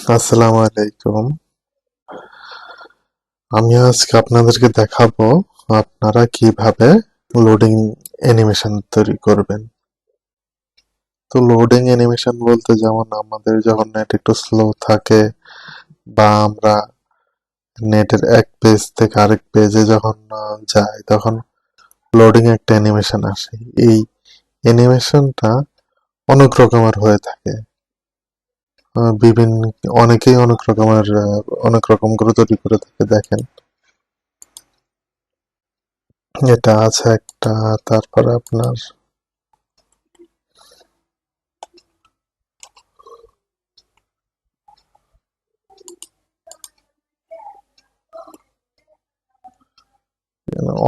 আসসালামু আলাইকুম। আমি আজকে আপনাদেরকে দেখাবো আপনারা কিভাবে লোডিং অ্যানিমেশন তৈরি করবেন। তো লোডিং অ্যানিমেশন বলতে যেমন আমাদের যখন নেট একটু স্লো থাকে বা আমরা নেটের এক পেজ থেকে আরেক পেজে যখন যাই তখন লোডিং একটা অ্যানিমেশন আসে। এই অ্যানিমেশনটা অনেক রকমের হয়ে থাকে। বিভিন্ন অনেকেই অনেক রকম করে তৈরি করে থাকে। দেখেন, এটা আছে একটা, তারপরে আপনার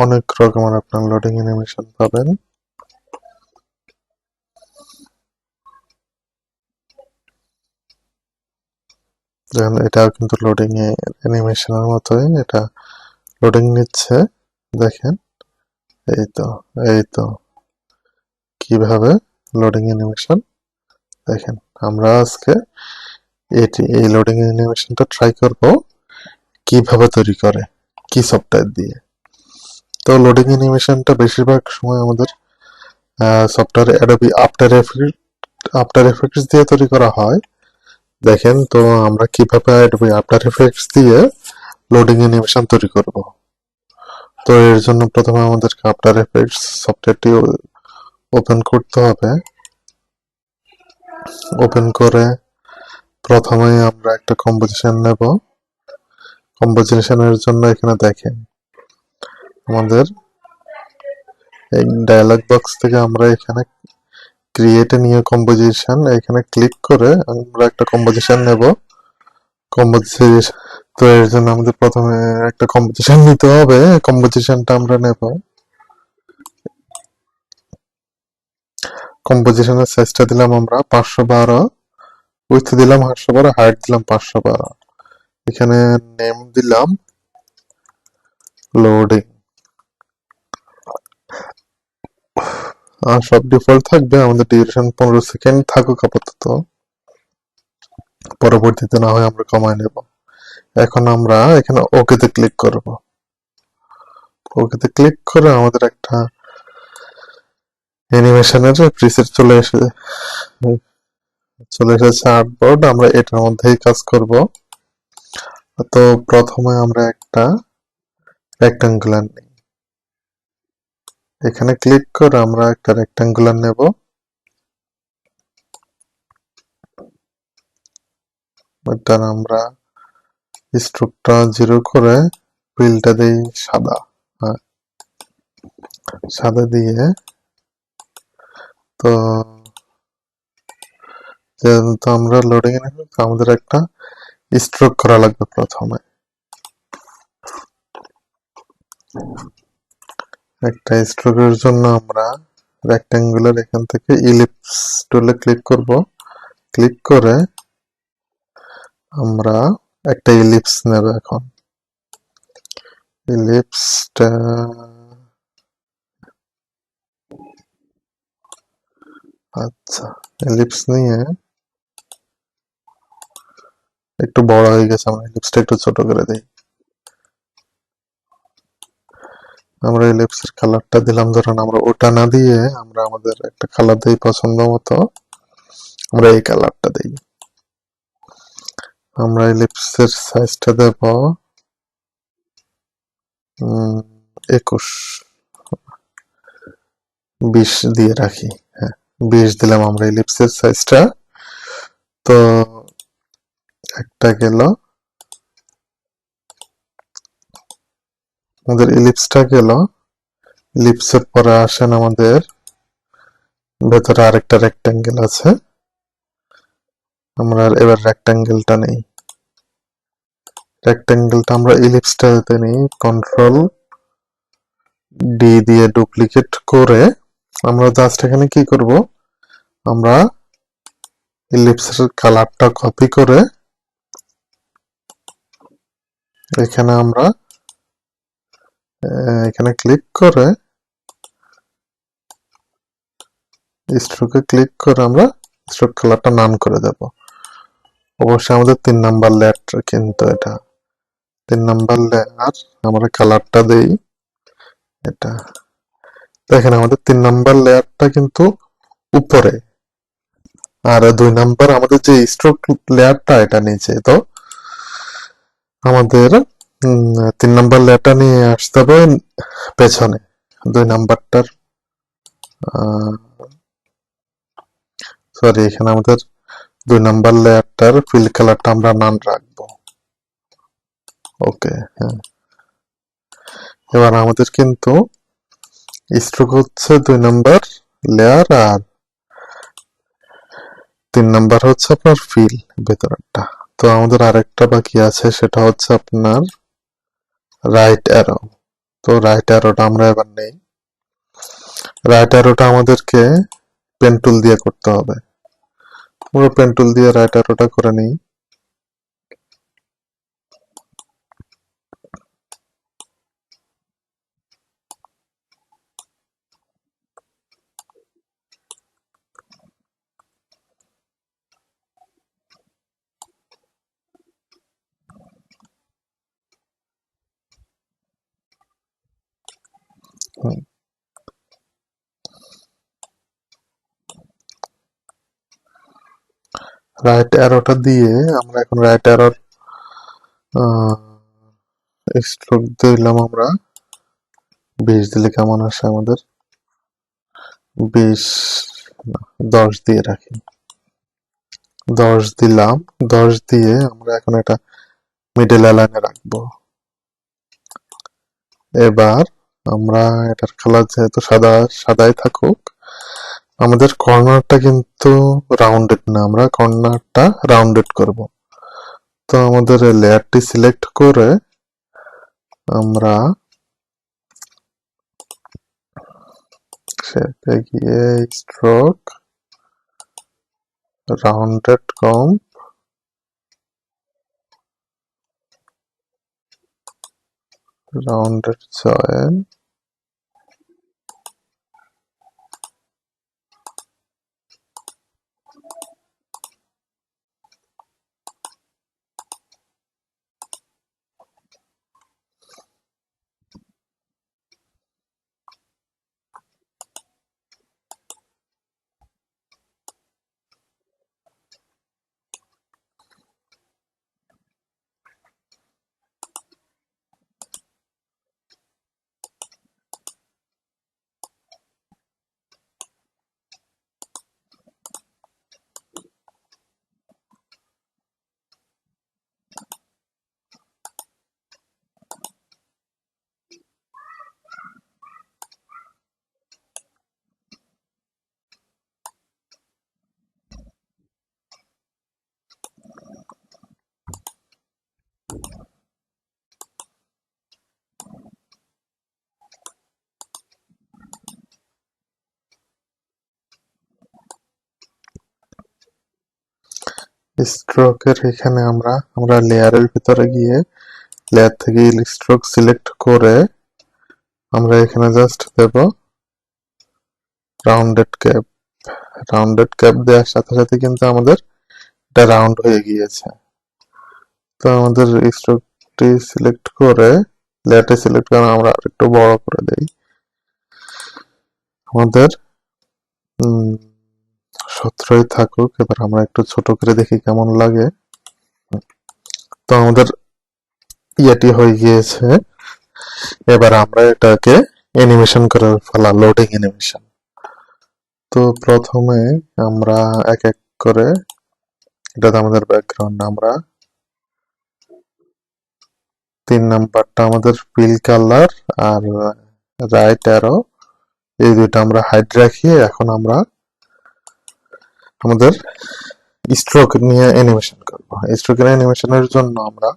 অনেক রকমের আপনার লোডিং অ্যানিমেশন পাবেন। যেমন এটাও কিন্তু লোডিং অ্যানিমেশনের মতোই, এটা লোডিং নিচ্ছে। দেখেন, এই তো এই তো কিভাবে লোডিং অ্যানিমেশন দেখেন। আমরা আজকে এই লোডিং অ্যানিমেশনটা ট্রাই করব কিভাবে তৈরি করে, কি সফটওয়্যার দিয়ে। তো লোডিং অ্যানিমেশনটা বেশিরভাগ সময় আমাদের সফটওয়্যার অ্যাডোবি আফটার এফেক্টস দিয়ে তৈরি করা হয়। দেখেন, তো আমরা কিভাবে অ্যাডোবি আফটার এফেক্টস দিয়ে লোডিং অ্যানিমেশন তৈরি করব। তো এর জন্য প্রথমে আমাদেরকে আফটার এফেক্টস সফটওয়্যারটি ওপেন করতে হবে। ওপেন করে প্রথমেই আমরা একটা কম্পোজিশন নেব। কম্পোজিশনের জন্য এখানে দেখেন আমাদের এই ডায়ালগ বক্স থেকে আমরা এখানে ক্রিয়েট এ নিউ কম্পোজিশন এখানে ক্লিক করে আমরা একটা কম্পোজিশন নেব। কম্পোজিশন, তো এর জন্য আমাদের প্রথমে একটা কম্পোজিশন নিতে হবে। কম্পোজিশনটা আমরা নেব। কম্পোজিশনের সাইজটা দিলাম আমরা 512, উইডথ দিলাম 812, হাইট দিলাম 512। এখানে নেম দিলাম লোডিং। আর সব ডিফল্ট থাকবে, আমাদের ডিউরেশন 15 সেকেন্ড থাকুক আপাতত, পরবর্তীতে না হয় আমরা কমায় নেব। এখন আমরা এখানে ওকেতে ক্লিক করব। ওকেতে ক্লিক করে আমাদের একটা অ্যানিমেশনের প্রিসেট চলে এসেছে আর্টবোর্ড। আমরা এটার মধ্যেই কাজ করব। তো প্রথমে আমরা একটা রেক্টাঙ্গুলার নিই। এখানে ক্লিক করে আমরা একটা রেক্টাঙ্গুলার নেব। এটার আমরা স্ট্রোকটা 0 করে ফিলটা দেই সাদা। হ্যাঁ, সাদা দিয়ে তো যেহেতু আমরা লোডিং এ নেব, আমাদের একটা স্ট্রোক করা লাগবে প্রথমে। একটা স্ট্রোকের জন্য আমরা রেক্টাঙ্গুলার এখান থেকে ইলিপস টুলে ক্লিক করব। ক্লিক করে আমরা একটা ইলিপস নেব। এখন ইলিপসটা আচ্ছা, ইলিপস নিয়ে একটু বড় হয়ে গেছে, আমরা ইলিপসটা একটু ছোট করে দিই। আমরা ইলিপসের কালারটা দিলাম, ধরুন আমরা ওটা না দিয়ে আমরা আমাদের একটা কালার দিই পছন্দ মতো, আমরা এই কালারটা দিই। আমরা ইলিপসের সাইজটা দেব 21, 20 দিয়ে রাখি। হ্যাঁ, 20 দিলাম আমরা ইলিপসের সাইজটা। তো একটা গেল, আমাদের ইলিপসটা গেল। ইলিপসের পরে আসেন আমাদের ভেতরে আরেকটা রেক্টাঙ্গেল আছে। আমরা এবার রেক্টাঙ্গেলটা নেই। রেক্টাঙ্গেলটা আমরা ইলিপসটাতে নেই, কন্ট্রোল ডি দিয়ে ডুপ্লিকেট করে আমরা জাস্ট এখানে কি করব, আমরা ইলিপসের কালারটা কপি করে এখানে আমরা এখানে ক্লিক করে স্ট্রোকে ক্লিক করে আমরা স্ট্রোক কালারটা নান করে দেব। অবশ্যই আমাদের 3 নাম্বার লেয়ার, কিন্তু এটা 3 নাম্বার লেয়ার। আমরা কালারটা দেই এটা। দেখেন আমাদের 3 নাম্বার লেয়ারটা কিন্তু উপরে, আর 2 নাম্বার আমাদের যে স্ট্রোক লেয়ারটা এটা নিচে। তো আমাদের 3 নাম্বার লেয়ারটা নিয়ে আসতে হবে পেছনে। 2 নাম্বারটার সরি, এখানে আমাদের 2 নাম্বার লেয়ারটার ফিল কালারটা আমরা নান রাখবো। ওকে, হ্যাঁ। এবার আমাদের কিন্তু স্ট্রোক হচ্ছে 2 নাম্বার লেয়ার, আর 3 নাম্বার হচ্ছে আপনার ফিল ভেতরটা। তো আমাদের আরেকটা বাকি আছে, সেটা হচ্ছে আপনার রাইট অ্যারো। তো রাইট অ্যারোটা আমরা এবার নেই। রাইট অ্যারোটা আমাদেরকে পেন টুল দিয়ে করতে হবে। আমরা পেন টুল দিয়ে রাইট অ্যারোটা করে নিই। রাইট অ্যারোটা দিয়ে আমরা এখন রাইট অ্যারোর স্ট্রোক দিলাম আমরা 20 দিলে কেমন আসে আমাদের? 20 না, 10 দিয়ে রাখি। 10 দিলাম। 10 দিয়ে আমরা এখন এটা মিডল অ্যালাইনে রাখবো। এবার আমরা এটার কালার যেহেতু সাদা, সাদাই থাকুক। আমাদের কর্নারটা কিন্তু রাউন্ডেড না, আমরা কর্নারটা রাউন্ডেড করব। তো আমাদের লেয়ারটি সিলেক্ট করে আমরা শেপে গিয়ে স্ট্রোক রাউন্ডেড রাউন্ডেড জয়েন, স্ট্রোকের এখানে আমরা লেয়ারের ভিতরে গিয়ে লেয়ার থেকে স্ট্রোক সিলেক্ট করে আমরা এখানে জাস্ট দেব রাউন্ডেড ক্যাপ। রাউন্ডেড ক্যাপ দেওয়ার সাথে সাথে কিন্তু আমাদের এটা রাউন্ড হয়ে গিয়েছে। তো আমাদের স্ট্রোকটি সিলেক্ট করে লেয়ারটি সিলেক্ট করে আমরা একটু বড় করে দেই। আমাদের 17ই থাকুক। এবার আমরা একটু ছোট করে দেখি কেমন লাগে। তো আমাদের ইয়েটি হয়ে গিয়েছে। এবার আমরা এটাকে অ্যানিমেশন করে ফেলা, লোডিং অ্যানিমেশন। তো প্রথমে আমরা এক এক করে, এটা আমাদের ব্যাকগ্রাউন্ড, আমরা 3 নাম্বারটা আমাদের ফিল কালার আর রাইট অ্যারো, এই দুইটা আমরা হাইড রাখি। এখন আমরা আমাদের স্ট্রোক নিয়ে অ্যানিমেশন করব। স্ট্রোক অ্যানিমেশনের জন্য আমরা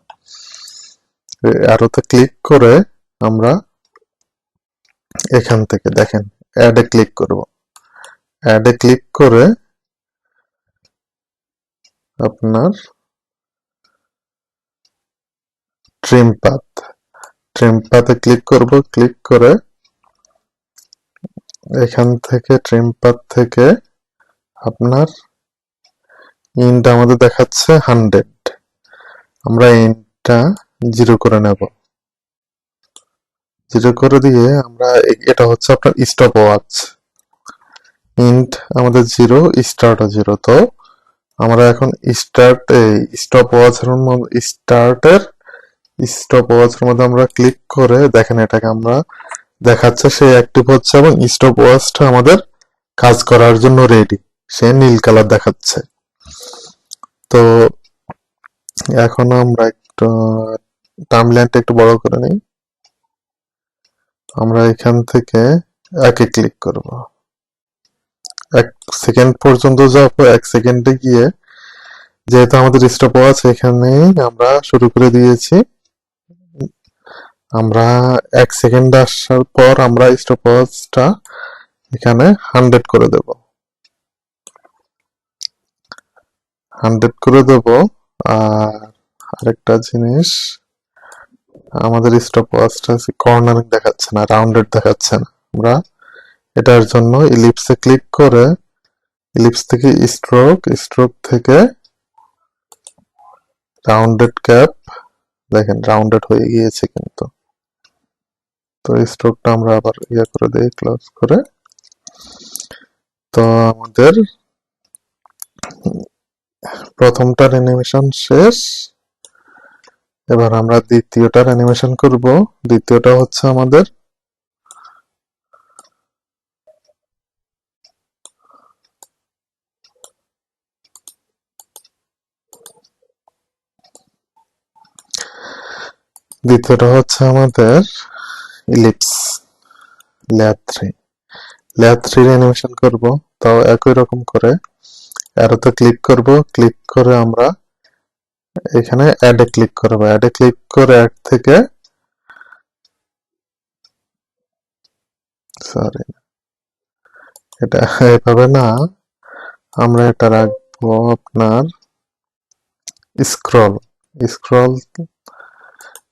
অ্যারোতে ক্লিক করে আমরা এখান থেকে দেখেন অ্যাডে ক্লিক করব। অ্যাডে ক্লিক করে আপনার ট্রিম পাথে ক্লিক করব। ক্লিক করে এখান থেকে ট্রিম পাথ থেকে আপনার ইন্ট আমাদের দেখাচ্ছে 100, আমরা ইন্টটা 0 করে নেব। 0 করে দিয়ে আমরা এটা হচ্ছে আপনার স্টপ ওয়াচ, ইন্ট আমাদের 0, স্টার্টও 0। তো আমরা এখন স্টপ ওয়াচের মধ্যে আমরা ক্লিক করে দেখেন এটাকে আমরা দেখাচ্ছে সে অ্যাক্টিভ হচ্ছে এবং স্টপ ওয়াচটা আমাদের কাজ করার জন্য রেডি, সে নীল কালার দেখাচ্ছে। তো এখন আমরা একটু টাইমলাইনটা একটু বড় করে নিই। আমরা এখান থেকে একে ক্লিক করব, 1 সেকেন্ড পর্যন্ত যাবো। 1 সেকেন্ডে গিয়ে যেহেতু আমাদের স্টপ ওয়াচ এখানে আমরা শুরু করে দিয়েছি, আমরা 1 সেকেন্ড আসার পর আমরা স্টপ ওয়াচটা এখানে 100 করে দেব, 100 করে দেব। আর আরেকটা জিনিস, আমাদের স্টপ ওয়াচটা কর্নারিং দেখাচ্ছে না, রাউন্ডেড দেখাচ্ছে না। আমরা এটার জন্য ইলিপসে ক্লিক করে ইলিপস থেকে স্ট্রোক থেকে রাউন্ডেড ক্যাপ, দেখেন রাউন্ডেড হয়ে গিয়েছে কিন্তু। তো স্ট্রোকটা আমরা আবার করে দিই, ক্লোজ করে। তো আমাদের প্রথমটার অ্যানিমেশন শেষ, এবার আমরা দ্বিতীয়টার অ্যানিমেশন করব। দ্বিতীয়টা হচ্ছে আমাদের ইলিপস লেয়ার 3 অ্যানিমেশন করব। তাও একই রকম করে অ্যারোতে ক্লিক করব, ক্লিক করে আমরা এখানে অ্যাডে ক্লিক করব। অ্যাডে ক্লিক করে অ্যাড থেকে এটা এভাবে না, আমরা এটা রাখবো আপনার স্ক্রল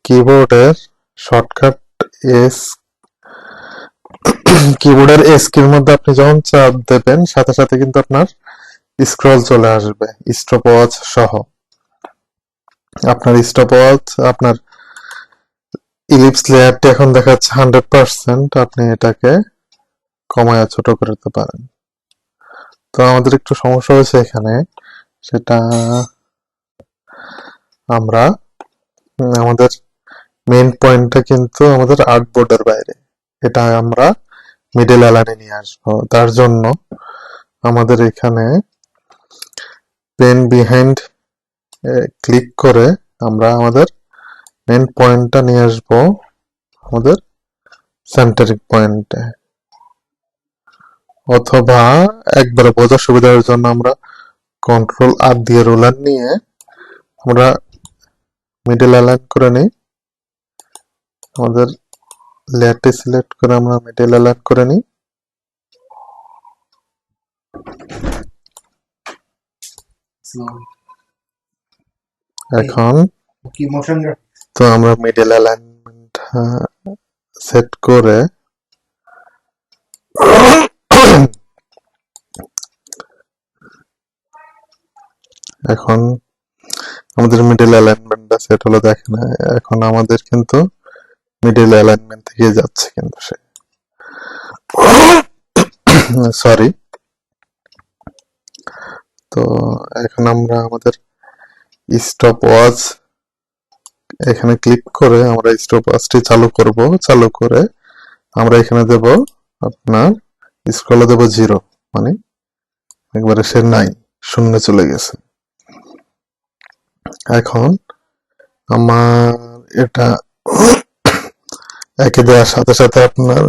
কিবোর্ডের শর্টকাট কিবোর্ডের এস কির মধ্যে আপনি যখন চাপ দেবেন সাথে সাথে কিন্তু আপনার স্ক্রল চলে আসবে স্টপ ওয়াচ সহ। আপনার স্টপ ওয়াচ আপনার ইলিপস লেয়ারটি এখন দেখাচ্ছে 100%, আপনি এটাকে কমায়া ছোট করতে পারেন। তো আমাদের একটু সমস্যা হয়েছে এখানে, সেটা আমরা আমাদের মেইন পয়েন্টটা কিন্তু আমাদের আর্টবোর্ডের বাইরে, এটা আমরা মিডল অ্যালাইনে নিয়ে আসবো। তার জন্য আমাদের এখানে পেন বিহাইন্ড ক্লিক করে আমরা আমাদের মেইন পয়েন্টটা নিয়ে আসবো আমাদের সেন্টারিং পয়েন্টে, অথবা একবারে বোঝার সুবিধার জন্য আমরা কন্ট্রোল আর দিয়ে রোলার নিয়ে আমরা মিডল অ্যালাইন করে নিই। আমাদের লেয়ারটি সিলেক্ট করে আমরা মিডল অ্যালাইন করে নিই। এখন তো আমরা মিডল অ্যালাইনমেন্ট সেট করে এখন আমাদের মিডল অ্যালাইনমেন্টটা সেট হলো, দেখেন এখন আমাদের কিন্তু মিডল অ্যালাইনমেন্ট থেকে যাচ্ছে কিন্তু সে সরি। তো এখন আমরা আমাদের স্টপ ওয়াচ এখানে ক্লিক করে আমরা স্টপ ওয়াচটি চালু করব। চালু করে আমরা এখানে দেব আপনার স্ক্রলে দেব 0, মানে একবারে সে নাই, শূন্য চলে গেছে। এখন আমার এটা একে দেওয়ার সাথে সাথে আপনার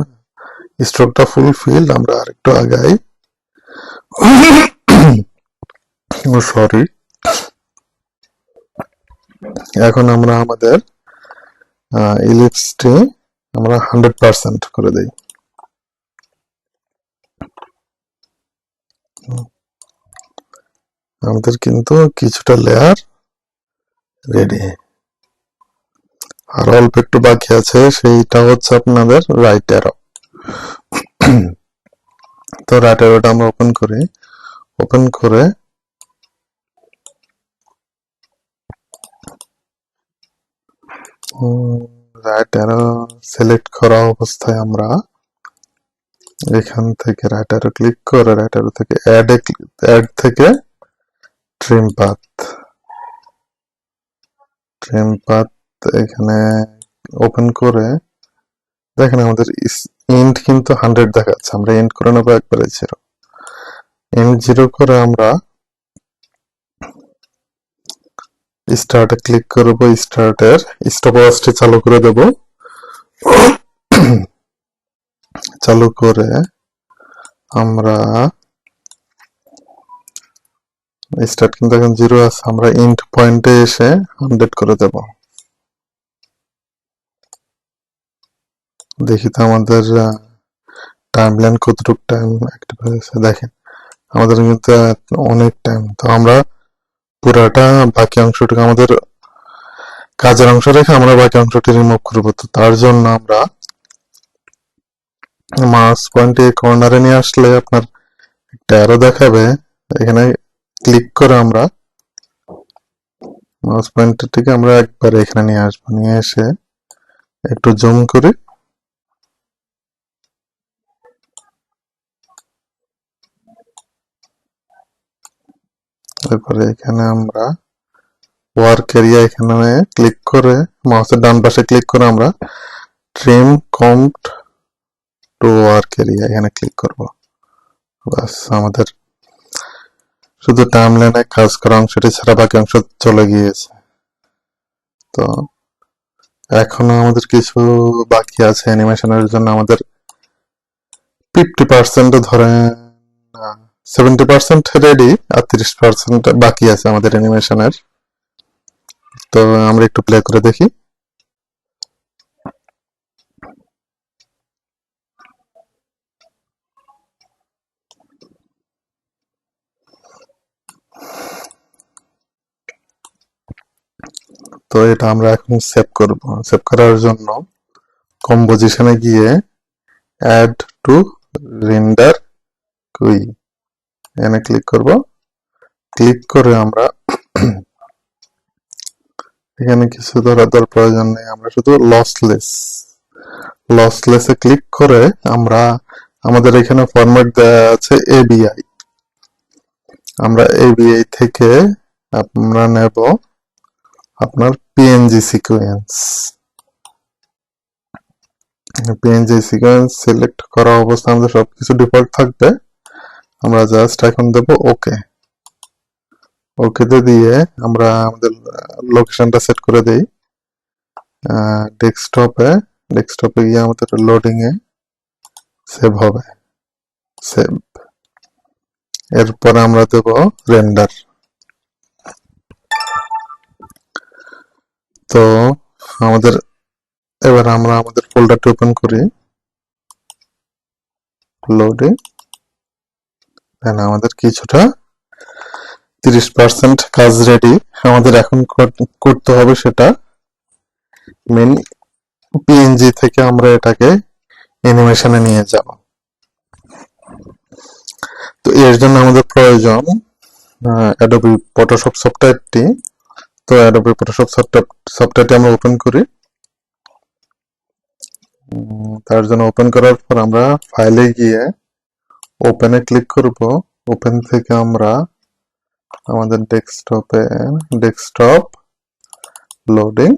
স্ট্রোকটা ফুলফিল। আমরা আরেকটু আগাই, সরি। এখন আমরা আমাদের ইলিপসটি আমরা 100% করে দেই। আমাদের কিন্তু কিছুটা লেয়ার রেডি, আর অল্প একটু বাকি আছে, সেইটা হচ্ছে আপনাদের রাইট অ্যারো। তো রাইট অ্যারোটা আমরা ওপেন করি, ওপেন করে রাইট অ্যারো সিলেক্ট করা অবস্থায় আমরা এখান থেকে রাইট অ্যারো ক্লিক করে রাইট অ্যারো থেকে অ্যাড থেকে ট্রিম পাথ এখানে ওপেন করে দেখেন আমাদের এন্ড কিন্তু 100 দেখাচ্ছে, আমরা এন্ড করে নেবো একবারে 0। এন্ড 0 করে আমরা স্টার্টে ক্লিক করব, স্টার্টের স্টপওয়াচটি চালু করে দেব। চালু করে আমরা স্টার্ট কিন্তু এখন 0 আছে, আমরা এন্ড পয়েন্টে এসে 100 করে দেব। দেখি তো আমাদের টাইমলাইন কতটুকু টাইম অ্যাক্টিভ হয়েছে। দেখেন আমাদের কিন্তু অনেক টাইম, তো আমরা পুরাটা বাকি অংশটুকু আমাদের কাজের অংশ রেখে আমরা বাকি অংশটি রিমুভ করবো। তো তার জন্য আমরা মাউস পয়েন্টে কর্নারে নিয়ে আসলে আপনার একটা অ্যারো দেখাবে, এখানে ক্লিক করে আমরা মাউস পয়েন্টারটিকে আমরা একবারে এখানে নিয়ে আসবো, নিয়ে এসে একটু জুম করি। তারপরে এখানে আমরা ওয়ার্ক এরিয়া এখানে ক্লিক করে মাউসের ডান পাশে ক্লিক করে আমরা trim comp to work area এখানে ক্লিক করব। বাস আমাদের শুধু টাইমলাইনে কাজ করা অংশটি ছাড়া বাকি অংশ চলে গিয়েছে। তো এখনো আমাদের কিছু বাকি আছে অ্যানিমেশনের জন্য, আমাদের 50% ধরে 70% রেডি আর 30% বাকি আছে আমাদের অ্যানিমেশনের। তো আমরা একটু প্লে করে দেখি। তো এটা আমরা এখন সেভ করব। সেভ করার জন্য কম্পোজিশনে গিয়ে অ্যাড টু রেন্ডার কুই এখানে ক্লিক করব। ক্লিক করে আমরা এখানে কিছু ধরার প্রয়োজন নেই, আমরা শুধু লসলেসে ক্লিক করে আমরা আমাদের এখানে ফরম্যাট দেওয়া আছে এবিআই, আমরা এবিআই থেকে আমরা নেব আপনার PNG sequence. PNG sequence select করা অবস্থা আমাদের সবকিছু ডিফল্ট থাকবে, আমরা জাস্ট এখন দেব ওকে। ওকেতে দিয়ে আমরা আমাদের লোকেশনটা সেট করে দেই ডেস্কটপে গিয়ে আমাদের লোডিং এ সেভ হবে, সেভ। এরপর আমরা দেব রেন্ডার। তো আমাদের এবার আমরা আমাদের ফোল্ডারটি ওপেন করি, লোডিং। আমাদের কিছুটা 30% কাজ রেডি, আমাদের এখন করতে হবে সেটা মেন পিএনজি থেকে আমরা এটাকে অ্যানিমেশনে নিয়ে যাব। তো এর জন্য আমাদের প্রয়োজন অ্যাডোবি ফটোশপ সফটওয়্যারটি। তো অ্যাডোবি ফটোশপ সফটওয়্যারটি আমরা ওপেন করি। তার জন্য ওপেন করার পর আমরা ফাইলে গিয়ে ওপেনে ক্লিক করব। ওপেন থেকে আমরা আমাদের ডেস্কটপ লোডিং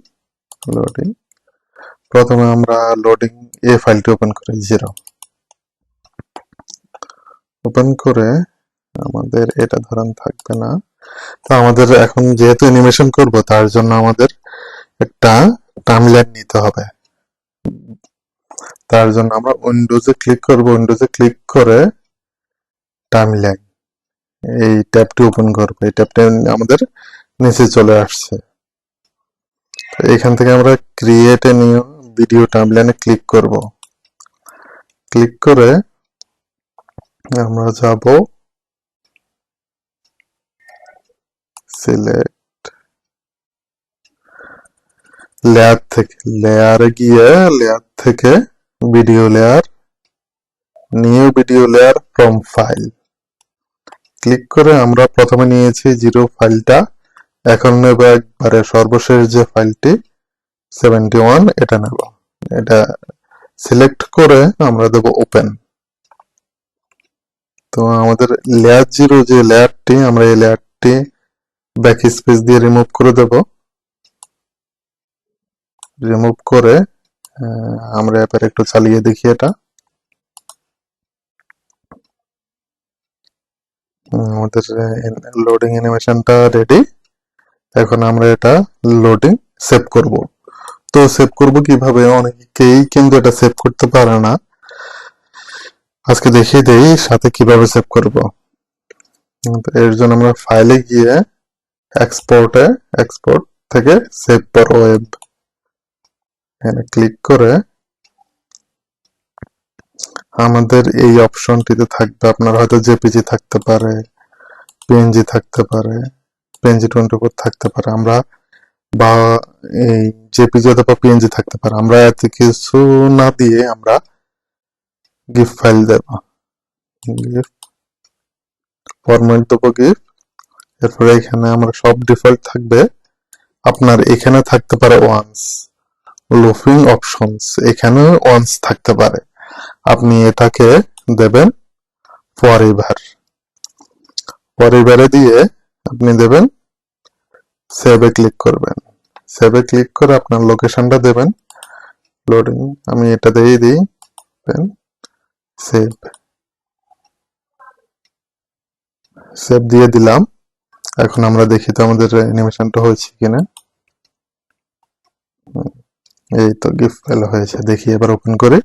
প্রথমে আমরা লোডিং এ ফাইলটি ওপেন করি 0। ওপেন করে আমাদের এটা ধরন থাকবে না, তো আমাদের এখন যেহেতু অ্যানিমেশন করব তার জন্য আমাদের একটা টাইমলাইন নিতে হবে। তার জন্য আমরা উইন্ডোজে ক্লিক করব, উইন্ডোজে ক্লিক করে টাইমলাইন এই ট্যাবটি ওপেন করব। এই ট্যাবটা আমাদের নিচে চলে আসছে। এখান থেকে আমরা ক্রিয়েট এ নিউ ভিডিও টাইমলাইনে ক্লিক করব। ক্লিক করে আমরা যাব সিলেক্ট লেয়ার থেকে, লেয়ারে গিয়ে লেয়ার থেকে video layer, new video layer from file click করে আমরা প্রথমে নিয়েছি 0 ফাইলটা, এখন নেব একবারে সর্বশেষ যে ফাইলটি 71 এটা নেব। এটা সিলেক্ট করে আমরা দেব ওপেন। তো আমাদের লেয়ার 0 যে লেয়ারটি, আমরা এই লেয়ারটি ব্যাক স্পেস দিয়ে রিমুভ করে দেব। রিমুভ করে আমরা এবার একটু চালিয়ে দেখি এটা। আমাদের লোডিং অ্যানিমেশনটা রেডি। এখন আমরা এটা লোডিং সেভ করব। তো সেভ করব কিভাবে? অনেকেই কিন্তু এটা সেভ করতে পারে না, আজকে দেখিয়ে দেই সাথে কিভাবে সেভ করব। এর জন্য আমরা ফাইলে গিয়ে এক্সপোর্ট থেকে সেভ ফর ওয়েব এখানে ক্লিক করে আমাদের এই অপশনটিতে থাকবে, আপনার হয়তো জেপিজি থাকতে পারে, পিএনজি থাকতে পারে, পিএনজি 24 থাকতে পারে, আমরা বা এই জেপিজি অথবা পিএনজি থাকতে পারে। আমরা এত কিছু না দিয়ে আমরা গিফ ফাইল দেব, গিফ ফরম্যাট দেবো গিফ। এরপরে এখানে আমরা সব ডিফল্ট থাকবে, আপনার এখানে থাকতে পারে ওয়ান্স, লুপিং অপশনস এখানে ওয়ান্স থাকতে পারে, আপনি এটাকে দেবেন ফরএভারে দিয়ে আপনি দেবেন সেভে ক্লিক করবেন। সেভে ক্লিক করে আপনার লোকেশনটা দেবেন। লোডিং আমি এটা দিয়ে দিই, সেভ সেভ দিয়ে দিলাম। এখন আমরা দেখি তো আমাদের অ্যানিমেশনটা হয়েছে কিনা। এই তো গিফট ফাইল হয়েছে, দেখি এবার ওপেন করে।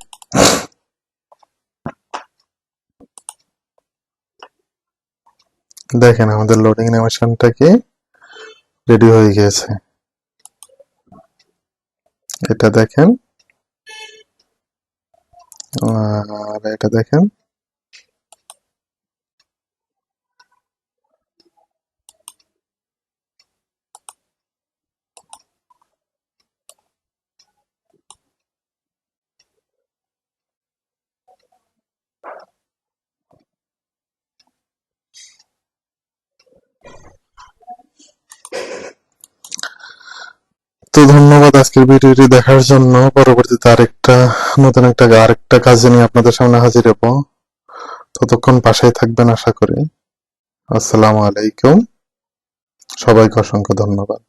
দেখেন আমাদের লোডিং অ্যানিমেশনটা কি রেডি হয়ে গিয়েছে। এটা দেখেন, আর এটা দেখেন। তো ধন্যবাদ আজকের ভিডিওটি দেখার জন্য। পরবর্তীতে আরেকটা কাজ নিয়ে আপনাদের সামনে হাজির হব। ততক্ষণ পাশেই থাকবেন আশা করি। আসসালামু আলাইকুম, সবাইকে অসংখ্য ধন্যবাদ।